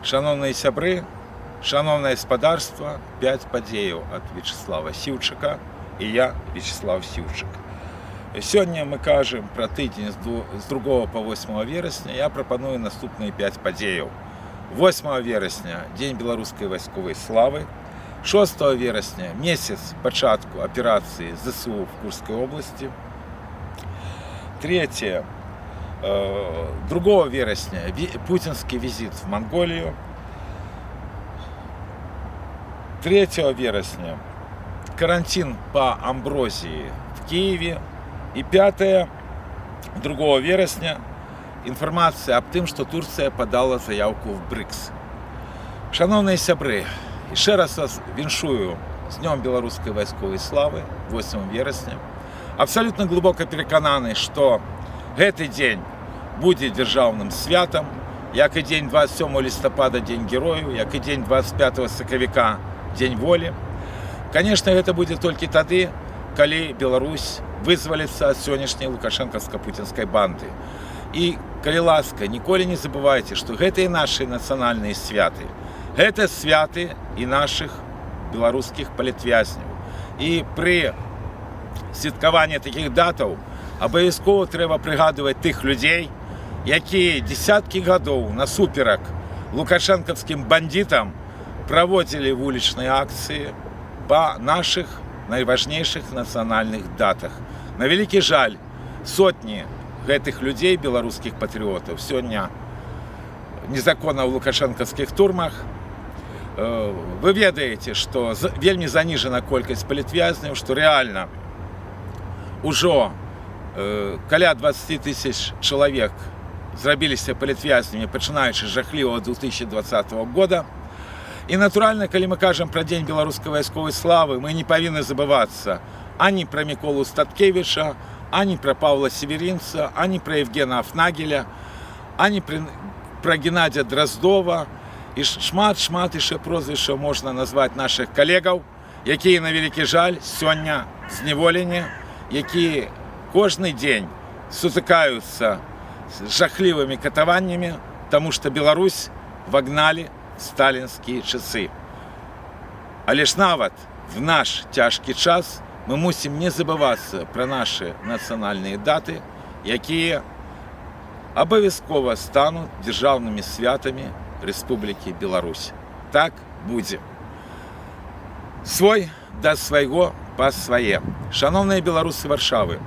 Шановні сябры, шановне господарство, 5 падзеяў ад Вячеслава Сіўчыка і я, Вячеслав Сіўчык. Сёння мы кажам пра тыдзень з 2 па 8 верасня. Я прапаную наступныя 5 падзеяў. 8 верасня – Дзень беларускай вайсковай славы. 6 верасня – месяц пачатку аперацыі ЗСУ в Курской области. 3. 2 вересня путинский визит в Монголию. 3 вересня карантин по Амброзии в Киеве. И 5 2 вересня информация об том, что Турция подала заявку в БРИКС. Шановные сябры, еще раз вас віншую с Днем белорусской войсковой славы, 8 вересня. Абсолютно глубоко перекананы, что гэты дзень будзе дзяржаўным святам, як і дзень 27 лістапада, дзень герою, як і дзень 25 сакавіка, дзень волі. Конечно, гэта будзе толькі тады, калі Беларусь вызваліцца ад сённяшняй лукашэнкаўска-пуцінскай банды. І, калі ласка, ніколі не забывайце, што гэта і нашы нацыянальныя святы. Гэта святы і нашых беларускіх палітвязняў. І пры святкаванні такіх датаў абавязкова трэба прыгадваць тых людзей, якія дзесяткі гадоў насуперак лукашэнкаўскім бандітам праводзілі вулічныя акцыі па нашых найважнейшых нацыянальных датах. На вялікі жаль, сотні гэтых людзей, беларускіх патрыётаў, сёння незаконна ў лукашэнкаўскіх турмах. Вы ведаеце, што вельмі заніжана колькасць палітвязняў, што рэальна ўжо каля 20 тысяч чалавек зрабіліся палітвязнямі, пачынаючы з жахлівага 2020 года. І, натуральна, калі мы кажам пра Дзень беларускай вайсковай славы, мы не павінны забывацца ані пра Міколу Статкевіча, ані пра Паўла Северінца, ані пра Евгена Афнагеля, ані пра Геннадзя Драздова. І шмат яшчэ прозвішчаў можна назваць нашых калегаў, якія, на вялікі жаль, сёння зняволены, якія кожны дзень сутыкаюцца з жахлівымі катаваннямі, таму што Беларусь вагналі сталінскія часы. Але ж нават в наш цяжкі час мы мусім не забывацца пра нашы нацыянальныя даты, якія абавязкова стануць дзяржаўнымі святамі Рэспублікі Беларусь. Так будзе. Свой да свайго па свае. Шановныя беларусы Варшавы,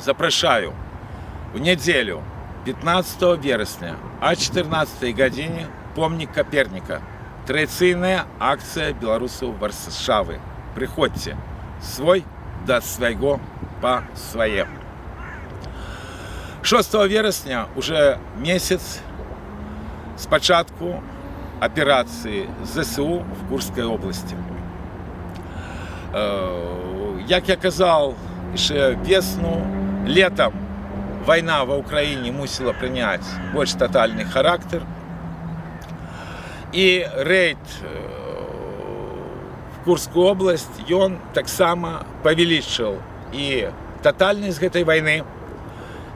запрашаю у нядзелю 15 верасня о 14 гадзіне помнік Каперніка. Традыцыйная акцыя беларусаў Варшавы. Прыходзьце. Свой да свайго па свае. 6 верасня уже месяц с пачатку аперацыі ЗСУ в Курской области. Як я казал, яшчэ весну, летом война в Украине мусила принять больш тотальный характер. И рейд в Курскую область, ён таксама павялічыў і тотальнасць гэтай войны,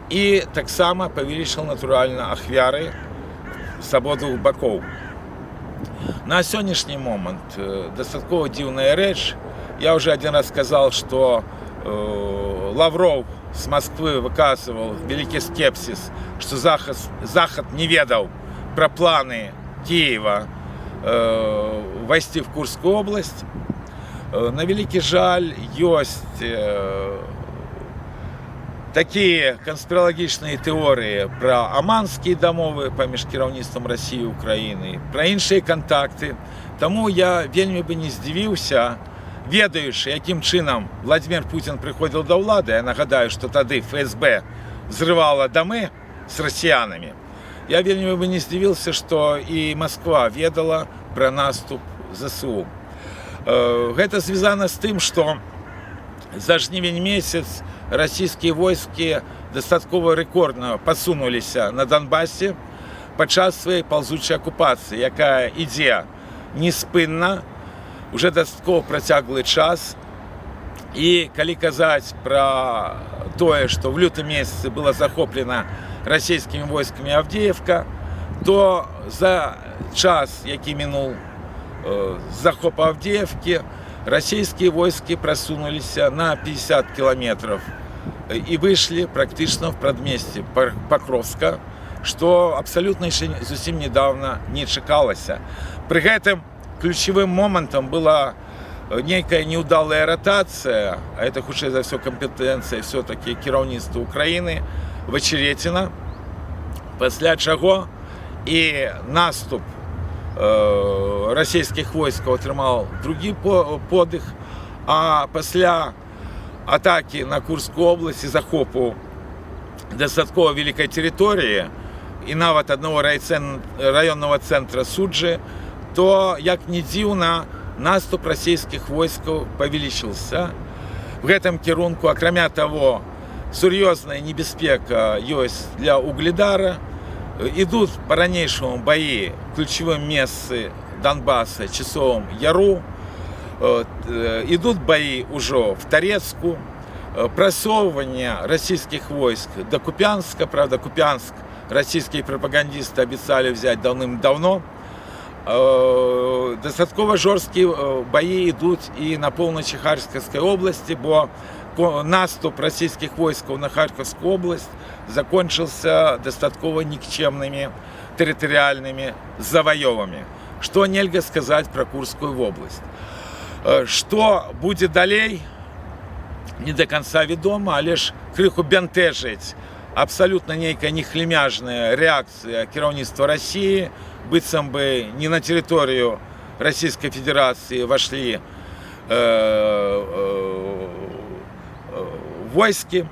і таксама павялічыў натуральна ахвяры с абодвух бакоў. На сённяшні момант дастаткова дзіўная рэч. Я уже один раз сказал, что Лавров с Москвы выказывал великий скепсис, что Захад не ведал про планы Киева войти в Курскую область. На великий жаль, есть такие конспирологічныя тэорыі про аманскія дамовы паміж кіраўніцтвам России и Украины, про іншыя контакты. Тому я вельмі бы не здзівіўся, ведаючы, якім чынам Владимир Путин приходил до ўлады. Я нагадаю, что тады ФСБ взрывала домы с россиянами. Я вельмі бы не здзівіўся, что и Москва ведала про наступ ЗСУ. Гэта звязана с тым, что за жнівень месяц российские войски дастаткова рэкордна пасунуліся на Донбассе падчас сваёй паўзучай акупацыі, якая ідзе неспынна уже дастаткова працяглы час. И калі казаць про тое, что в лютым месяце была захоплена российскими войсками Авдеевка, то за час, який минув з захопу Авдеевки, российские войски просунулись на 50 километров и вышли практично в предместе Покровска, что абсолютно еще зовсім недавно не чекалося. При этом ключевым моментом была некая неудалая ротация, а это хутчэй за все компетенция все-таки кіраўніцтва Украины, Очеретина, пасля чаго и наступ российских войск атрымаў другі подых, а пасля атаки на Курскую область и захопу дастаткова великой территории и нават одного районного центра Суджи, то, як не дзіўна, наступ российских войск павялічыўся. В гэтым кірунку, акрамя того, сур'ёзная небяспека ёсць для Угледара. Идут по-ранейшаму бои в ключевом месте Донбасса, Часовом Яру. Идут бои уже в Торецку. Просовывание российских войск до Купянска. Правда, Купянск российские пропагандисты обещали взять давным-давно. Достатково жорсткие бои идут и на полночи Харьковской области, бо наступ российских войск на Харьковскую область закончился достатково никчемными территориальными завоевами. Что нельзя сказать про Курскую область. Что будет далей, не до конца ведомо, а лишь крыху бянтэжыць абсолютно нейкая нехлемяжная реакция кіраўніцтва России, быццам бы не на территорию Российской Федерации вошли войски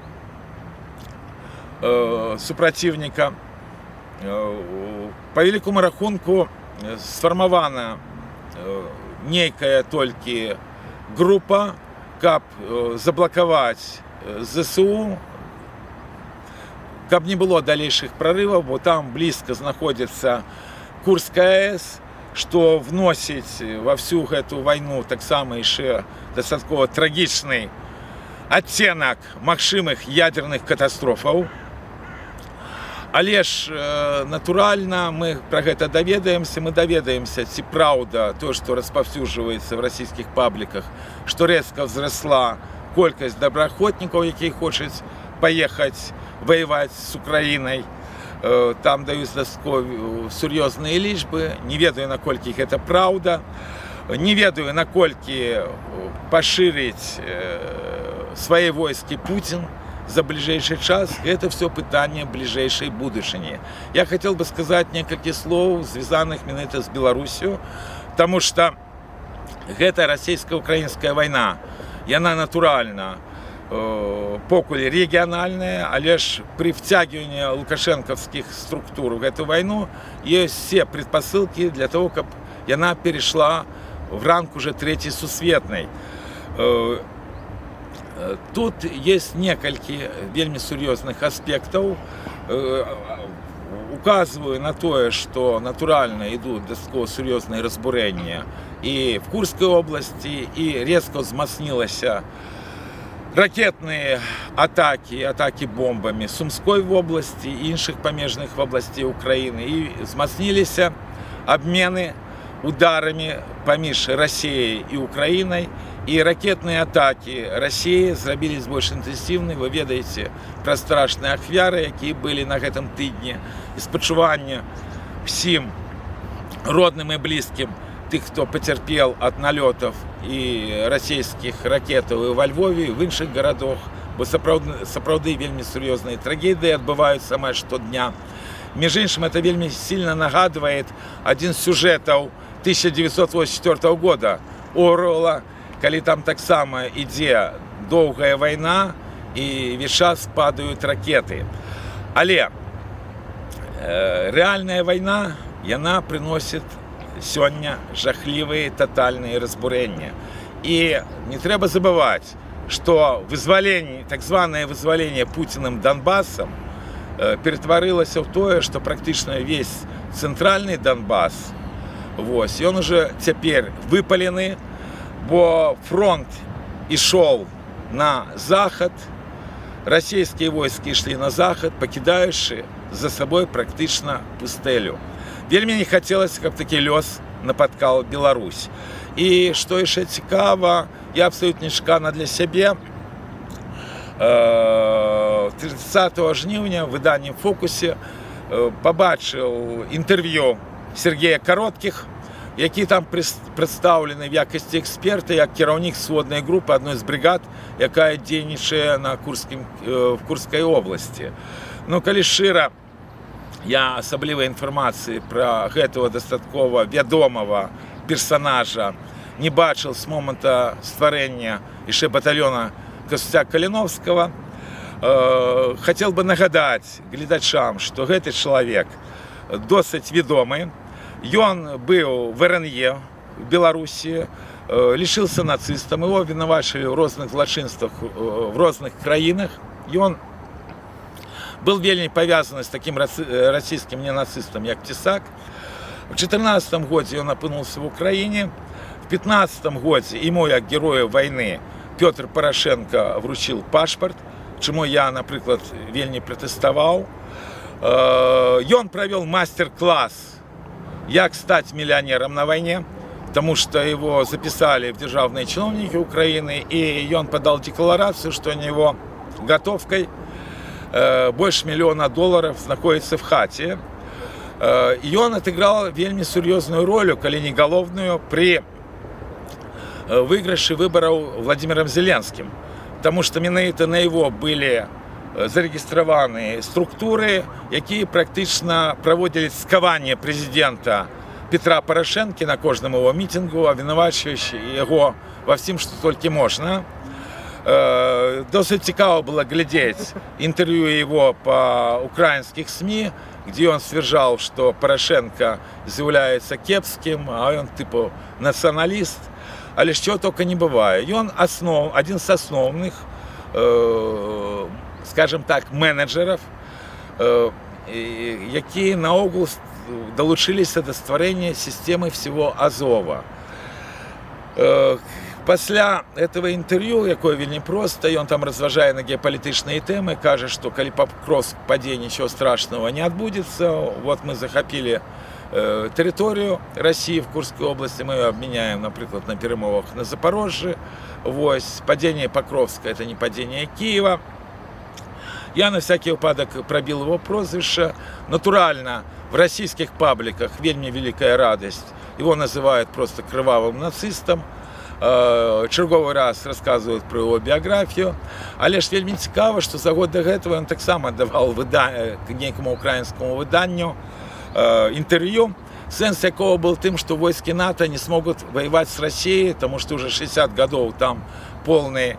супротивника. По великому рахунку сформована нейкая толькі группа, каб заблокаваць ЗСУ, каб не было далейших прорывов, бо там близко находится Курская АЭС, что вносить во всю эту войну таксама яшчэ дастаткова трагічны адценак магчымых ядерных катастрофаў. Але ж натуральна мы про гэта даведаемся, мы даведаемся, ці праўда то, што распаўсюджваецца в российских пабліках, што рэзка взросла колькасць добраахвотнікаў, якія хочуць поехать воевать с Украиной. Там даюць сур'ёзныя лічбы. Не ведаю, наколькі гэта праўда. Не ведаю, наколькі пашырыць свои войски Путин за ближайший час. Это все пытание ближайшей будущини. Я хотел бы сказать несколько слов, связанных менавіта с Беларусью, потому что гэта российско-украинская война, яна натуральна покуль региональная, але ж при втягивании лукашенковских структур в эту войну есть все предпосылки для того, чтобы она перешла в ранг уже Третьей Сусветной. Тут есть несколько вельми серьезных аспектов. Указываю на то, что натурально идут достаточно серьезные разбурения и в Курской области, и резко взмацнилась ракетные атаки бомбами в Сумской области и іншых памежных областей Украины. И взмацнились обмены ударами поміж Россией и Украиной. И ракетные атаки России зрабились больше интенсивны. Вы ведаете про страшные ахвяры, які были на этом тыдне. И спачування всем родным и близким тех, кто потерпел от налетов и российских ракетов и во Львове, и в іншых городах. Бо сапраўды вельми серьезные трагедии отбываются самое штодня. Между іншым, это вельми сильно нагадывает один из сюжетов 1984 года Оруэлла, калі там таксама ідзе доўгая вайна і весь час падаюць ракеты. Але рэальная вайна, яна прыносіць сёння жахлівыя татальныя разбурэння. І не трэба забываць, што вызваленне, так званае вызваленне Путіным Донбассом ператварылася ў тое, што практычна весь цэнтральны Донбасс, ён уже цяпер выпалены, бо фронт ішоў на захад, российские войски шли на захад, покидаючи за собой практично пустелю. вельмі не хацелася, каб такі лёс напаткаў Беларусь. І што яшчэ цікава, я абсалютна нечакана для сябе, 30 жніўня в выданні «Фокусе» побачыў інтэрв'ю Сергея Кароткіх, які там прадстаўлены в якасці эксперта, як кіраўнік своднай групы адной з бригад, якая дзейнічае в Курскай обласці. Ну, калі шчыра, я асаблівай інфармацыі пра гэтага дастаткова вядомага персанажа не бачыў з момента стварэння яшчэ батальёна Костя-Калиновского. Хотел бы нагадать глядачам, что гэты чалавек досыць вядомы. Ён быў в РНЕ в Беларусі, лишился нацыстам, его вінавачылі ў розных злачынствах в розных краінах. Ён был вельмі повязан с таким российским ненацистом, як Тесак. В 2014 годзе ён апынуўся в Украине. В 2015 годзе ему, як герою войны, Петр Порошенко вручил пашпарт, чему я, например, вельмі протэставаў. Ён провел мастер-класс, як стать миллионером на войне, потому что его записали в державные чиновники Украины, и он подал декларацию, что у него готовкой больше $1 миллиона находится в хате. И он отыграл вельмі серьезную роль, калі не головную, при выигрыше выборов Владимиром Зеленским. Потому что менавіта на его были зарегистрированы структуры, якія практично проводили скаванне президента Петра Порошенки на кожном его митингу, обвинувачиваючи его во всем, что только можно. Досить цікаво было глядеть интервью его по украинских СМИ, где он стверджал, что Порошенко является кепским, а он типа националист. Але що тільки не буває. І він один з основних, скажімо так, менеджерів, які наогул долучилися до створення системи всього Азова. Після этого інтерв'ю, яке вельми просто, і він там розважає на геополітичні теми, каже, що коли Покровськ паде, нічого страшного не відбудеться. Вот ми захопили территорию России в Курской области, мы ее обменяем, например, на перемовах на Запорожье. Вось, падение Покровска — это не падение Киева. Я на всякий выпадок пробил его прозвище. Натурально, в российских пабликах вельми великая радость. Его называют просто кровавым нацистом. Черговый раз рассказывают про его биографию. Але ж вельми цікаво, что за год до этого он так само давал некому украинскому выданию интервью, сенс якого был тем, что войски НАТО не смогут воевать с Россией, потому что уже 60 годов там полный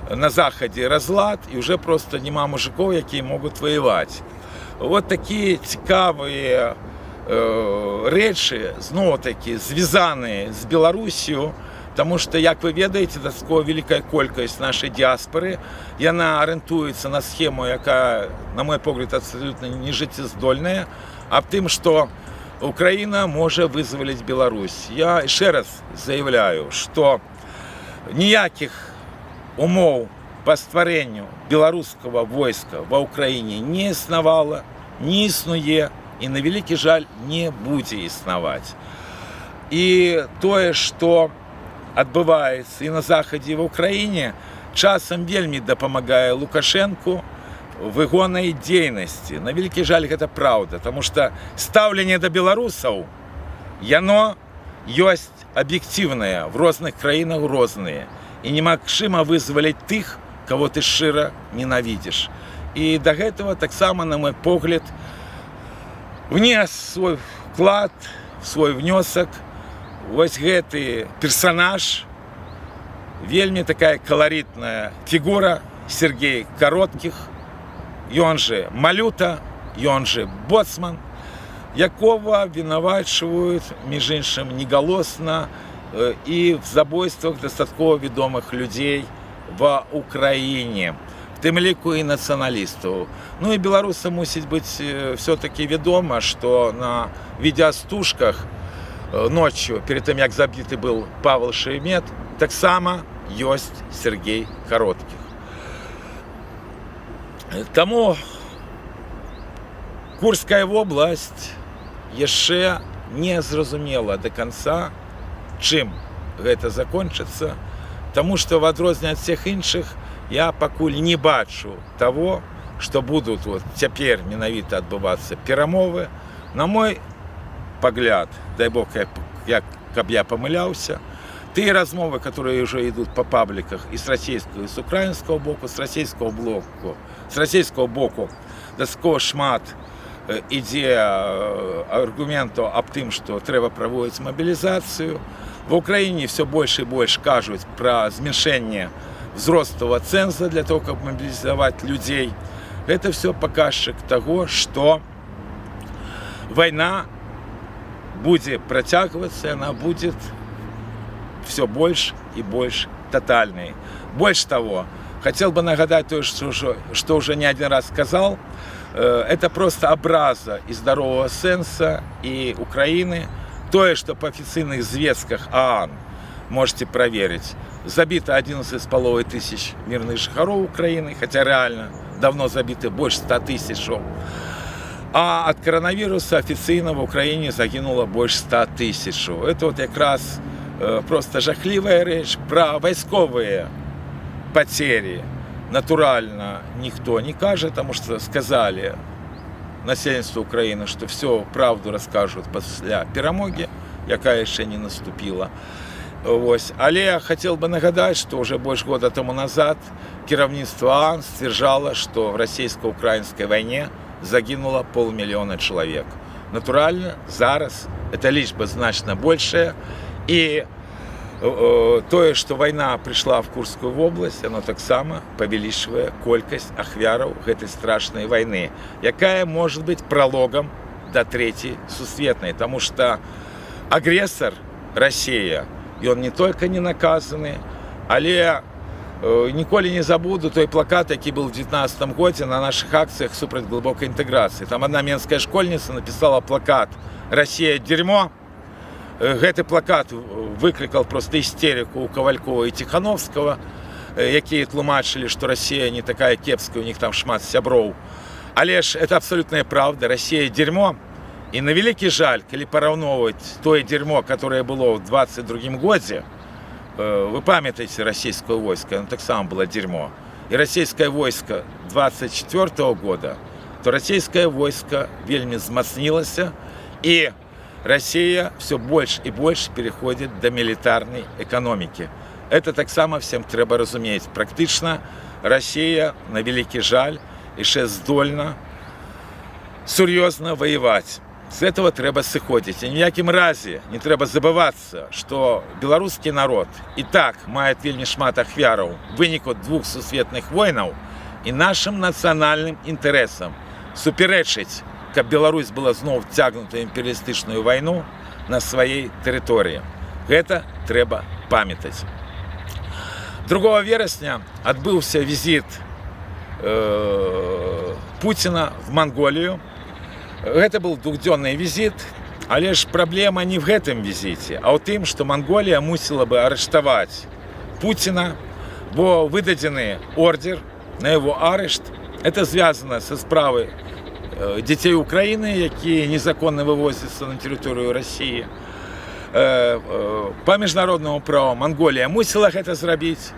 на Заходе разлад, и уже просто нема мужиков, які могут воевать. Вот такие цікавые речи, знову таки, зв'язані з Білорусію, тому що, як ви ведаєте, такова велика кількість нашої діаспори, вона орієнтується на схему, яка, на мой погляд, абсолютно нежиттєздольна, об тим, що Україна може визволити Білорусь. Я ще раз заявляю, що ніяких умов по створенню білоруського війська в Україні не існувало, не існує і, на великий жаль, не буде існувати. І тое, що відбувається і на Заході, і в Україні, часом вельми допомагає Лукашенку в ігоннай дзейнасці. На вялікі жаль, гэта праўда, тому што стаўленне да беларусаў, яно ёсць аб'ектыўнае, в розных краінах розныя. І немагчыма вызваліць тых, кого ты шчыра ненавідзіш. І да гэтага таксама, на мой погляд, внес свой вклад, свой внёсак вось гэты персонаж, вельмі такая каларітная фігура Сергей Кароткіх, ён же Малюта, ён же Боцман, якого вінавачваюць, між іншым, негалосна і в забойствах дастаткова відомых людзей в Украіне, в тым ліку і нацыяналістаў. Ну і беларусам мусіць быць все-таки вядома, што на відеастужках ночью, перед тым, як забіты был Павел Шеремет, таксама ёсць Сергей Кароткіх. Тому Курская область яшчэ не зразумела до конца, чым гэта закончыцца, таму што в адрозненне ад всех іншых я пакуль не бачу того, што будуць вот цяпер менавіта адбывацца перамовы. На мой погляд, дай бог, каб я помыляўся, тыя размовы, которые уже идут по пабликах и с российского, и с украинского боку, с российского боку дастаткова шмат ідзе аргументу аб тым, што трэба праводзіць мобілізацыю. В Украине все больше и больше кажут про зменшение взрослого ценза для того, как мобилизовать людей. Это все показчик того, что война будет протягиваться, она будет все больше и больше тотальной. Больше того, хотел бы нагадать то, что уже не один раз сказал, это просто образа и здорового сенса и Украины. То, что по официальных звестках ААН, можете проверить, забито 11,5 тысяч мирных жыхароў Украины, хотя реально давно забиты больше 100 тысяч. А от коронавируса официально в Украине загинуло больше 100 тысяч. Это вот как раз просто жахливая речь. Про войсковые потери натурально никто не кажет, потому что сказали насельніцтву Украины, что все правду расскажут после перамоги, якая еще не наступила. Але я хотел бы нагадать, что уже больше года тому назад кіраўніцтва ААН стверджало, что в российско-украинской войне загинуло 500 000 человек. Натурально, зараз эта лічба значно большая. И то, что война пришла в Курскую область, оно так само павялічвае колькасць ахвяраў гэтай страшной войны, якая может быть прологом до Третьей Сусветной. Потому что агрессор Россия, и он не только не наказаны, але ніколі не забуду той плакат, який был в 2019 году на наших акциях супраць глубокой интеграции. Там одна менская школьница написала плакат «Россия – дерьмо». Гэты плакат выкликал просто истерику у Ковалькова и Тихановского, якія тлумачылі, что Россия не такая кепская, у них там шмат сяброў. Але ж это абсолютная правда, Россия – дерьмо. И на великий жаль, калі параўноўваць тое дерьмо, которое было в 22 году, вы памятаеце российское войско, оно так само было дерьмо. И российское войско 24 года, то российское войско вельмі змацнілася, и Россия все больше и больше переходит до милитарной экономики. Это так само всем трэба разумець. Практично Россия, на великий жаль, яшчэ здольна сур'ёзна воевать. С этого трэба сыходзіць. И ни в якім разе не трэба забываться, что белорусский народ и так мает вельмі шмат ахвяраў в выніку 2 сусветных войнаў, и нашим национальным интересам супярэчыць, каб Беларусь была зноў вцягнута ў імперыялістычную вайну на сваёй тэрыторыі. Гэта трэба памятаць. 2 верасня адбыўся візіт Путина в Монголию. Это был двухдзённы визит, але ж проблема не в гэтым визите, а ў тым, что Монголия мусила бы арыштаваць Путина, бо выдадзены ордер на его арешт. Это связано со справой детей Украины, якія незаконно вывозятся на территорию России. По международному праву Монголия мусила гэта зрабіць.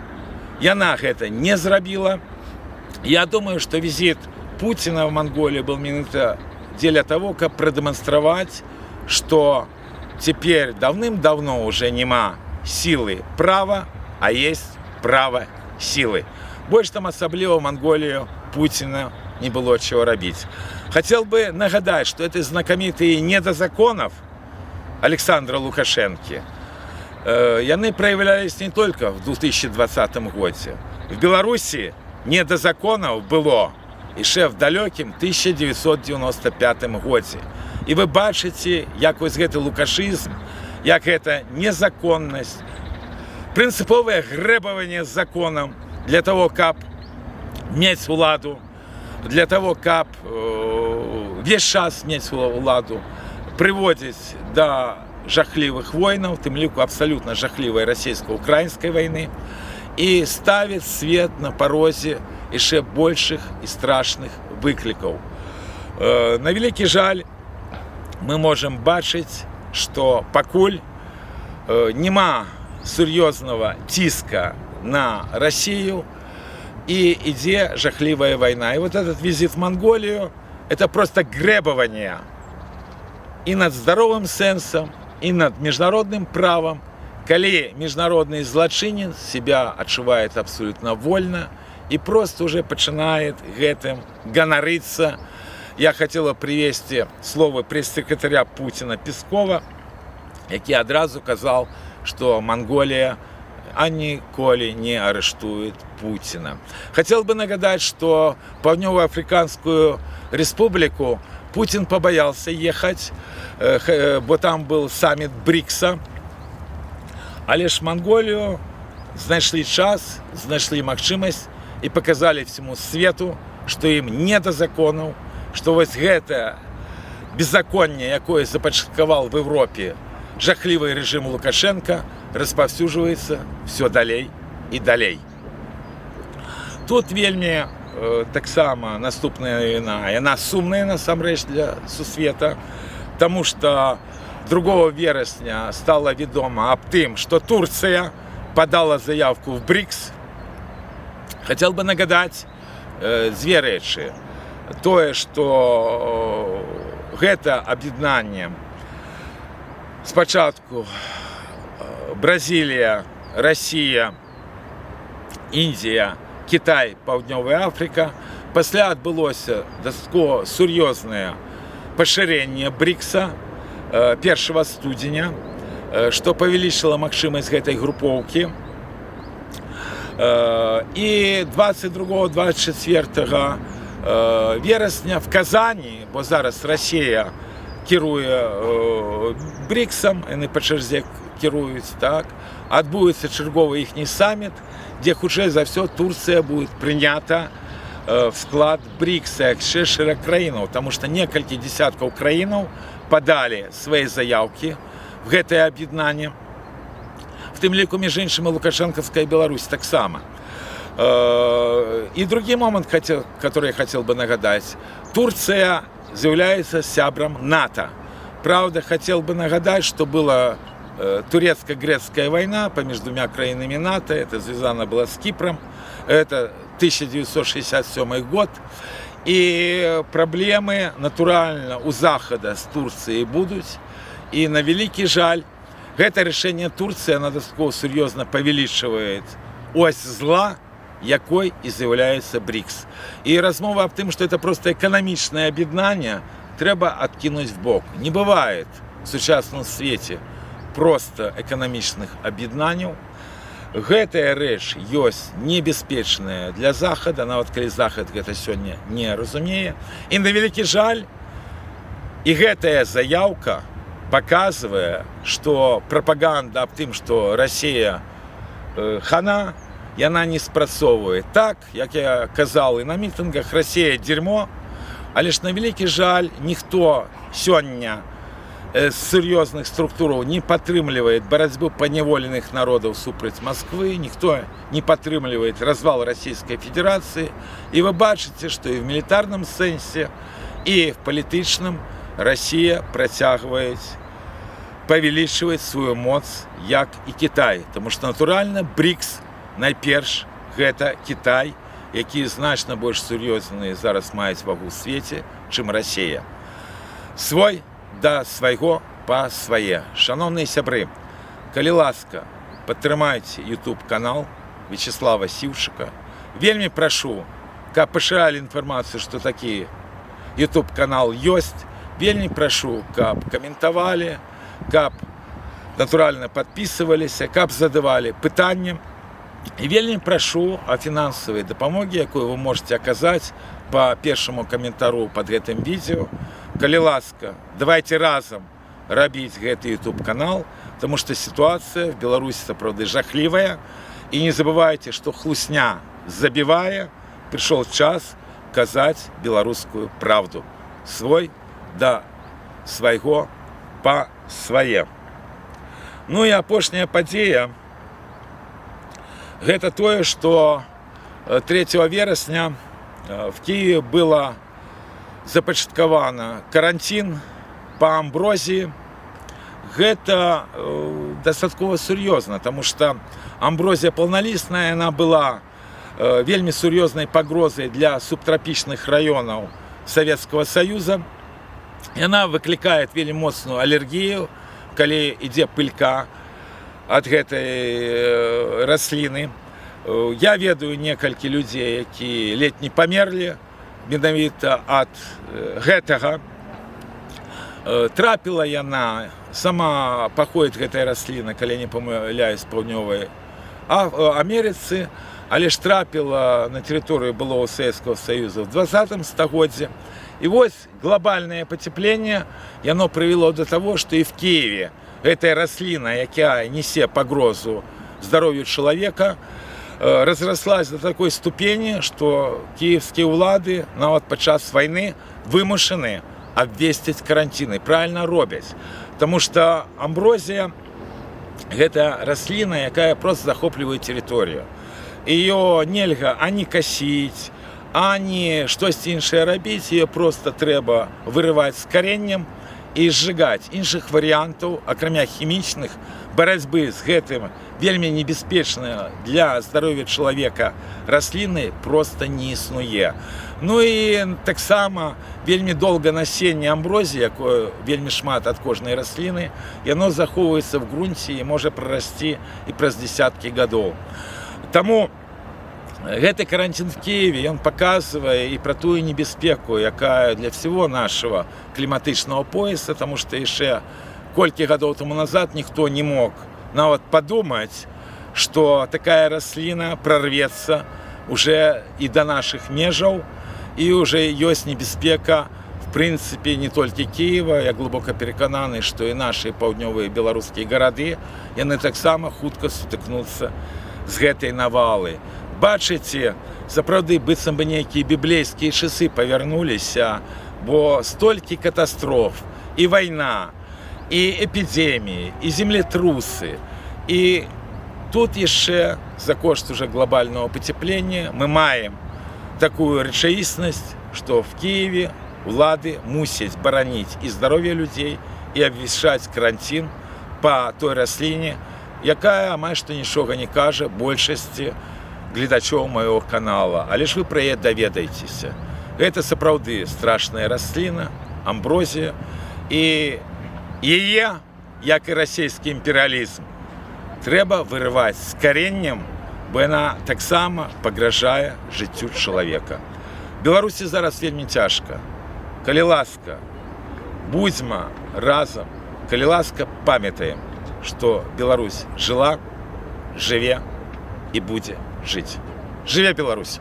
Яна гэта не зрабіла. Я думаю, что визит Путина в Монголию был менавіта для того, как продемонстрировать, что теперь давным-давно уже нема силы права, а есть право силы. Больше там особливо в Монголию Путина не было чего робить. Хотел бы нагадать, что это знакомитые недозаконов Александра Лукашенко. Яны проявлялись не только в 2020 году. В Беларуси недозаконов было еще в далеком 1995 году. И вы бачите, як вось гэты лукашизм, як это незаконность, принциповое грэбаванне законом для того, как мець уладу, для того, как весь час мець уладу, приводить до жахливых войнаў, тым ліку абсолютно жахливой российско-украинской войны, и ставит свет на порозе еще больших и страшных выкликов. На великий жаль, мы можем бачыць, што пакуль нема сур'ёзнага ціска на Россию, и идет жахливая война. И вот этот визит в Монголию – это просто гребование и над здоровым сенсом, и над международным правом, коли международный злочинец себя отчувает абсолютно вольно и просто уже начинает гэтым ганарыцца. Я хотела привести слово пресс-секретаря Путина Пескова, який одразу казал, что Монголия ніколі не арыштует Путина. Хотел бы нагадать, что Паўднёва-Африканскую республику Путин побоялся ехать, бо там был саммит БРИКСа. Але ж Монголию знайшли час, знайшли магчымасць и показали всему свету, что им не до законов, что вось гэта беззаконне, якое започаткаваў в Европе жахливый режим Лукашенко, распаўсюджваецца все далей і далей. Тут вельмі таксама наступная навіна, яна сумная насамрэч для сусвета, тому что 2 вересня стало вядома об тым, что Турция подала заявку в БРИКС. Хотел бы нагадать две рэчы. Тое, что гэта аб'яднанне спачатку Бразилия, Россия, Индия, Китай, Паўднёвая Африка. Пасля адбылося дастаткова сур'ёзнае пашырэнне БРИКСа 1 студзеня, што павялічыла магчымасць гэтай групоўкі. І 22-24 верасня в Казані, бо зараз Росія кіруе БРИКСом, яны па чарзе кіруюць, так, адбудецца чарговы іхні саммит, дзе хутчэй за все Турция будет прынята в склад БРИКСа як шэраг краінаў, потому что некалькі десяткаў краінаў подали свои заявки в гэтае аб'яднанне, в тым ліку між іншым і Лукашенковская Беларусь таксама. И другой момент, который я хотел бы нагадать: Турция является сябром НАТО. Правда, хотел бы нагадать, что была турецко-грецкая война между двумя краинами НАТО, это связано было с Кипром, это 1967 год, и проблемы натурально у Захода с Турцией будут, и на великий жаль, это решение Турции, оно дастаткова серьезно повеличивает ось зла, якой и з'являецца БРИКС. И размова об том, что это просто экономичное объединение, треба откинуть в бок. Не бывает в сучасном свете просто экономичных об'яднанняў. Гэтая рэч ёсць небяспечная для Захада, нават калі Захад гэта сёння не разумее. І на вялікі жаль, і гэтая заявка показывае, што прапаганда аб тым, што Расія хана, яна не спрацоўвае. Так, як я казаў і на мітынгах, Расія дзерьмо, але ж на вялікі жаль, ніхто сёння з сур'ёзных структураў не падтрымлівае барацьбу паняволеных народаў супраць Москвы, ніхто не падтрымлівае развал Российской Федерации. И вы бачыце, что и в милитарном сенсе, и в палітычным Россия працягвае павялічваць свою моц, як і Китай. Потому что натуральна БРИКС найперш гэта Китай, які значна больш сур'ёзны зараз маюць вагу ў свеце, чым Россия. Свой да свайго па свае. Шановныя сябры, калі ласка, падтрымайце YouTube канал Вячеслава Сіўчыка. Вельмі прашу, каб пашыралі інфармацыю, што такі YouTube канал ёсць. Вельмі прашу, каб каментавалі, каб натуральна падпісываліся, каб задавалі пытанні. І вельмі прашу о фінансавай дапамоге, якую вы можете аказаць по першаму каментару под гэтым відео. Калі ласка, давайте разом рабіць гэты YouTube канал, потому что ситуация в Беларуси сапраўды жахлівая. И не забывайте, что хлусня забивая, пришел час казаць беларускую правду. Свой да свайго па свае. Ну и апошняя падзея. Гэта тое, что 3 верасня в Киеве было започатковано карантин па амброзіі гэта дастаткова сур'ёзна, таму што амброзія паўналістная, яна была вельмі сур'ёзнай пагрозай для субтрапічных раёнаў Савецкага Саюза. Яна выклікае вельмі моцную алергію, калі ідзе пылька ад гэтай расліны. Я ведаю некалькі людзей, які ледзь не памерлі менавіта ад гэтага. Трапіла яна, сама паходзіць гэтая расліна, калі не памыляюсь, з паўднёвай Амерыцы, але ж трапіла на тэрыторыю былога Савецкага Саюза ў 20 стагоддзі. І вось глобальнае пацяпленне, яно прывяло да таго, што і в Киеве гэтая расліна, якая несе пагрозу здароўю чалавека, разраслась до такой ступені, што кіеўскія ўлады нават падчас вайны вымушаны абвесціць каранціны. Правільна робяць, таму што амброзія гэта расліна, якая проста захоплівае тэрыторыю. Ее нельга ані касіць, ані штосьці іншае рабіць, ее проста трэба вырываць з кареннем і зжигаць. Іншых варыянтаў, акрамя хімічных, барацьбы з гэтым вельмі небяспечнай для здароўя чалавека расліны проста не існуе. Ну і таксама вельмі доўга насенне амброзіі, якое вельмі шмат ад кожнай расліны, яно захоўваецца в грунце і можа прарасці і праз дзесяткі гадоў. Таму гэты карантин в Киеве, он показывае і пра тую небяспеку, якая для всего нашего кліматычнага пояса, потому что яшчэ колькі гадоў тому назад ніхто не мог нават падумаць, што такая расліна прорвецца уже і да наших межаў, і уже ёсць небяспека, в прынцыпе, не толькі Киева. Я глыбока перакананы, што і нашы паўднёвыя беларускія гарады, яны таксама хутка сутыкнуцца з гэтай навалы. Бачыце, сапраўды, быццам бы нейкія біблейскія часы павярнуліся, бо столькі катастроф, і вайна, і эпідэміі, і землетрусы. І тут яшчэ за кошт уже глобального пацяплення мы маем такую рэчаіснасць, што в Киеве улады мусяць бараніць і здароўе людзей, і абвяшчаць карантин па той расліне, якая амаль што нічога не кажа большасці гледачоў майго канала. Але ж вы пра яе даведаецеся. Гэта сапраўды страшная расліна, амброзія, і яе, як і расійскі імперыялізм, трэба вырываць з кареннем, бо яна таксама пагражае жыццю чалавека. Беларусі зараз вельмі цяжка. Калі ласка, будзьма разам, калі ласка, памятаем, што Беларусь жыла, жыве і будзе жыць. Жыве Беларусь!